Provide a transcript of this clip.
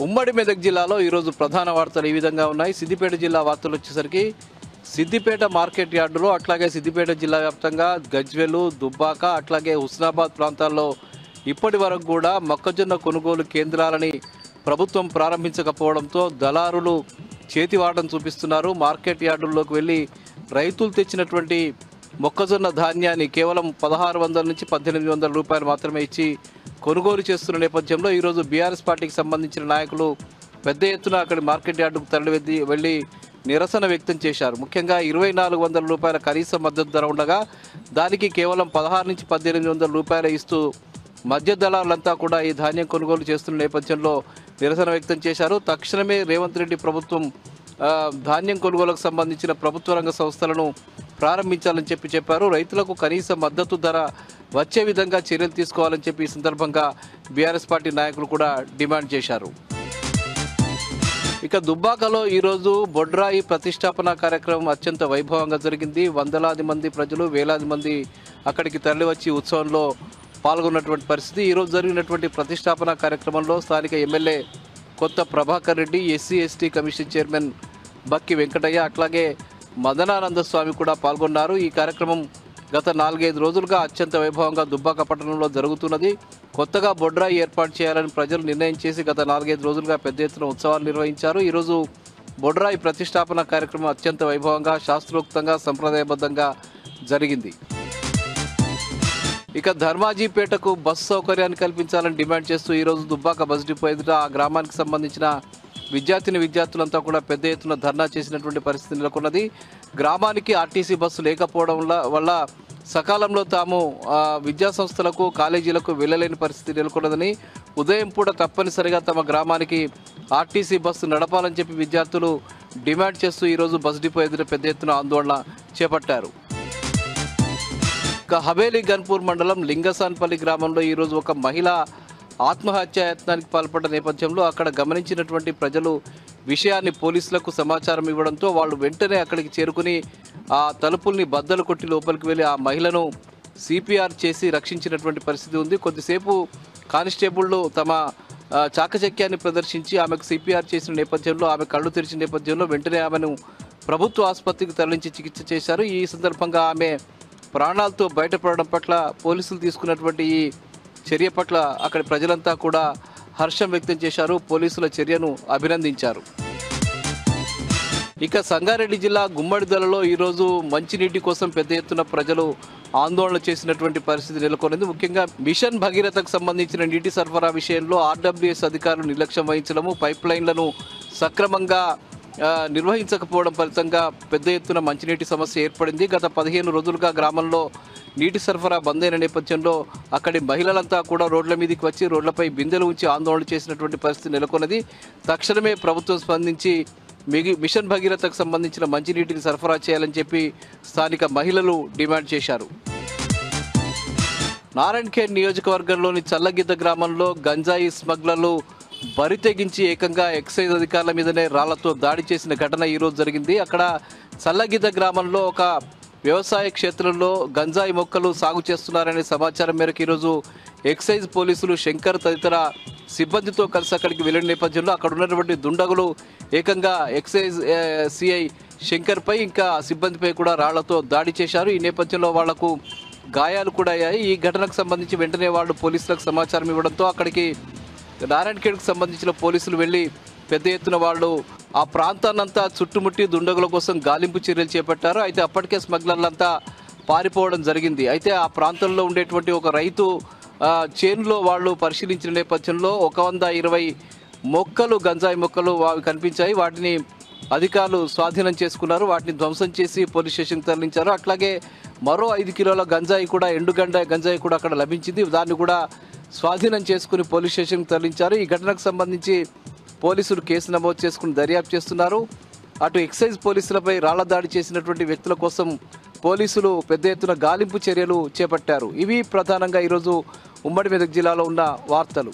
ఉమ్మడి మెదక్ జిల్లాలో ఈరోజు ప్రధాన వార్తలు ఈ విధంగా ఉన్నాయి. సిద్దిపేట జిల్లా వార్తలు వచ్చేసరికి సిద్దిపేట మార్కెట్ యార్డులో, అట్లాగే సిద్దిపేట జిల్లా వ్యాప్తంగా గజ్వెలు, దుబ్బాక, అట్లాగే హుస్నాబాద్ ప్రాంతాల్లో ఇప్పటి వరకు కూడా మొక్కజొన్న కొనుగోలు కేంద్రాలని ప్రభుత్వం ప్రారంభించకపోవడంతో దళారులు చేతివాటం చూపిస్తున్నారు. మార్కెట్ యార్డుల్లోకి వెళ్ళి రైతులు తెచ్చినటువంటి మొక్కజొన్న ధాన్యాన్ని కేవలం 1600 నుంచి 1800 రూపాయలు మాత్రమే ఇచ్చి కొనుగోలు చేస్తున్న నేపథ్యంలో ఈరోజు బీఆర్ఎస్ పార్టీకి సంబంధించిన నాయకులు పెద్ద ఎత్తున అక్కడి మార్కెట్ యార్డుకు తరలి వెళ్ళి నిరసన వ్యక్తం చేశారు. ముఖ్యంగా 2400 రూపాయల కనీస మద్దతు ధర ఉండగా దానికి కేవలం 16 నుంచి 1800 రూపాయలు ఇస్తూ మధ్య దళారులంతా కూడా ఈ ధాన్యం కొనుగోలు చేస్తున్న నేపథ్యంలో నిరసన వ్యక్తం చేశారు. తక్షణమే రేవంత్ రెడ్డి ప్రభుత్వం ధాన్యం కొనుగోలుకు సంబంధించిన ప్రభుత్వ రంగ సంస్థలను ప్రారంభించాలని చెప్పారు. రైతులకు కనీస మద్దతు ధర వచ్చే విధంగా చర్యలు తీసుకోవాలని చెప్పి ఈ సందర్భంగా బీఆర్ఎస్ పార్టీ నాయకులు కూడా డిమాండ్ చేశారు. ఇక దుబ్బాకలో ఈరోజు బొడ్రాయి ప్రతిష్టాపన కార్యక్రమం అత్యంత వైభవంగా జరిగింది. వందలాది మంది ప్రజలు, వేలాది మంది అక్కడికి తరలివచ్చి ఉత్సవంలో పాల్గొన్నటువంటి పరిస్థితి. ఈరోజు జరిగినటువంటి ప్రతిష్టాపన కార్యక్రమంలో స్థానిక ఎమ్మెల్యే కొత్త Prabhakar Reddy, SC ST commission chairman బక్కి వెంకటయ్య, అట్లాగే మదనానంద స్వామి కూడా పాల్గొన్నారు. ఈ కార్యక్రమం గత 4-5 రోజులుగా అత్యంత వైభవంగా దుబ్బాక పట్టణంలో జరుగుతున్నది. కొత్తగా బొడ్రాయి ఏర్పాటు చేయాలని ప్రజలు నిర్ణయం చేసి గత 4-5 రోజులుగా పెద్ద ఎత్తున ఉత్సవాలు నిర్వహించారు. ఈరోజు బొడ్రాయి ప్రతిష్టాపన కార్యక్రమం అత్యంత వైభవంగా, శాస్త్రోక్తంగా, సంప్రదాయబద్ధంగా జరిగింది. ఇక ధర్మాజీపేటకు బస్సు సౌకర్యాన్ని కల్పించాలని డిమాండ్ చేస్తూ ఈరోజు దుబ్బాక బస్ డిపో ఎదుట ఆ గ్రామానికి సంబంధించిన విద్యార్థులంతా కూడా పెద్ద ఎత్తున ధర్నా చేసినటువంటి పరిస్థితి నెలకొన్నది. గ్రామానికి ఆర్టీసీ బస్సు లేకపోవడం వల్ల సకాలంలో తాము విద్యా సంస్థలకు, కాలేజీలకు వెళ్ళలేని పరిస్థితి నెలకొన్నదని, ఉదయం పూట తప్పనిసరిగా తమ గ్రామానికి ఆర్టీసీ బస్సు నడపాలని చెప్పి విద్యార్థులు డిమాండ్ చేస్తూ ఈరోజు బస్ డిపో ఎదుట పెద్ద ఎత్తున ఆందోళన చేపట్టారు. ఇక హవేలీ గన్పూర్ మండలం లింగసాన్పల్లి గ్రామంలో ఈరోజు ఒక మహిళ ఆత్మహత్యాయత్నానికి పాల్పడ్డ నేపథ్యంలో అక్కడ గమనించినటువంటి ప్రజలు విషయాన్ని పోలీసులకు సమాచారం ఇవ్వడంతో వాళ్ళు వెంటనే అక్కడికి చేరుకుని ఆ తలుపుల్ని బద్దలు కొట్టి లోపలికి వెళ్ళి ఆ మహిళను సిపిఆర్ చేసి రక్షించినటువంటి పరిస్థితి ఉంది. కొద్దిసేపు కానిస్టేబుళ్లు తమ చాకచక్యాన్ని ప్రదర్శించి ఆమెకు సిపిఆర్ చేసిన నేపథ్యంలో, ఆమె కళ్ళు తెరిచిన నేపథ్యంలో వెంటనే ఆమెను ప్రభుత్వ ఆసుపత్రికి తరలించి చికిత్స చేశారు. ఈ సందర్భంగా ఆమె ప్రాణాలతో బయటపడడం పట్ల పోలీసులు తీసుకున్నటువంటి ఈ చర్య పట్ల అక్కడి ప్రజలంతా కూడా హర్షం వ్యక్తం చేశారు. పోలీసుల చర్యను అభినందించారు. ఇక సంగారెడ్డి జిల్లా గుమ్మడిదలలో ఈరోజు మంచినీటి కోసం పెద్ద ఎత్తున ప్రజలు ఆందోళన చేసినటువంటి పరిస్థితి నెలకొన్నది. ముఖ్యంగా మిషన్ భగీరథకు సంబంధించిన నీటి సరఫరా విషయంలో ఆర్డబ్ల్యూఎస్ అధికారులు నిర్లక్ష్యం వహించడము, పైప్ లైన్లను సక్రమంగా నిర్వహించకపోవడం ఫలితంగా పెద్ద ఎత్తున మంచినీటి సమస్య ఏర్పడింది. గత 15 రోజులుగా గ్రామంలో నీటి సరఫరా బంద్ అయిన నేపథ్యంలో అక్కడి మహిళలంతా కూడా రోడ్ల మీదకి వచ్చి రోడ్లపై బిందెలు ఉంచి ఆందోళన చేసినటువంటి పరిస్థితి నెలకొన్నది. తక్షణమే ప్రభుత్వం స్పందించి మిషన్ భగీరథకు సంబంధించిన మంచినీటిని సరఫరా చేయాలని చెప్పి స్థానిక మహిళలు డిమాండ్ చేశారు. నారాయణఖేడ్ నియోజకవర్గంలోని చల్లగిద్ద గ్రామంలో గంజాయి స్మగ్లర్లు బరి తెగించి ఏకంగా ఎక్సైజ్ అధికారుల మీదనే రాళ్లతో దాడి చేసిన ఘటన ఈరోజు జరిగింది. అక్కడ చల్లగిద్ద గ్రామంలో ఒక వ్యవసాయ క్షేత్రంలో గంజాయి మొక్కలు సాగు చేస్తున్నారనే సమాచారం మేరకు ఈరోజు ఎక్సైజ్ పోలీసులు శంకర్ తదితర సిబ్బందితో కలిసి అక్కడికి వెళ్ళిన నేపథ్యంలో అక్కడ ఉన్నటువంటి దుండగులు ఏకంగా ఎక్సైజ్ సిఐ శంకర్పై ఇంకా సిబ్బందిపై కూడా రాళ్లతో దాడి చేశారు. ఈ నేపథ్యంలో వాళ్లకు గాయాలు కూడా అయ్యాయి. ఈ ఘటనకు సంబంధించి వెంటనే వాళ్ళు పోలీసులకు సమాచారం ఇవ్వడంతో అక్కడికి నారాయణఖేడ్కు సంబంధించిన పోలీసులు వెళ్ళి పెద్ద ఎత్తున వాళ్ళు ఆ ప్రాంతాన్నంతా చుట్టుముట్టి దుండగుల కోసం గాలింపు చర్యలు చేపట్టారు. అయితే అప్పటికే స్మగ్లర్లంతా పారిపోవడం జరిగింది. అయితే ఆ ప్రాంతంలో ఉండేటువంటి ఒక రైతు చేనులో వాళ్ళు పరిశీలించిన నేపథ్యంలో 120 మొక్కలు, గంజాయి మొక్కలు కనిపించాయి. వాటిని అధికారులు స్వాధీనం చేసుకున్నారు. వాటిని ధ్వంసం చేసి పోలీస్ స్టేషన్కి తరలించారు. అట్లాగే మరో 5 కిలోల గంజాయి కూడా, గంజాయి కూడా అక్కడ లభించింది. దాన్ని కూడా స్వాధీనం చేసుకుని పోలీస్ స్టేషన్కి తరలించారు. ఈ ఘటనకు సంబంధించి పోలీసులు కేసు నమోదు చేసుకుని దర్యాప్తు చేస్తున్నారు. అటు ఎక్సైజ్ పోలీసులపై రాళ్ల దాడి చేసినటువంటి వ్యక్తుల కోసం పోలీసులు పెద్ద ఎత్తున గాలింపు చర్యలు చేపట్టారు. ఇవి ప్రధానంగా ఈరోజు ఉమ్మడి మెదక్ జిల్లాలో ఉన్న వార్తలు.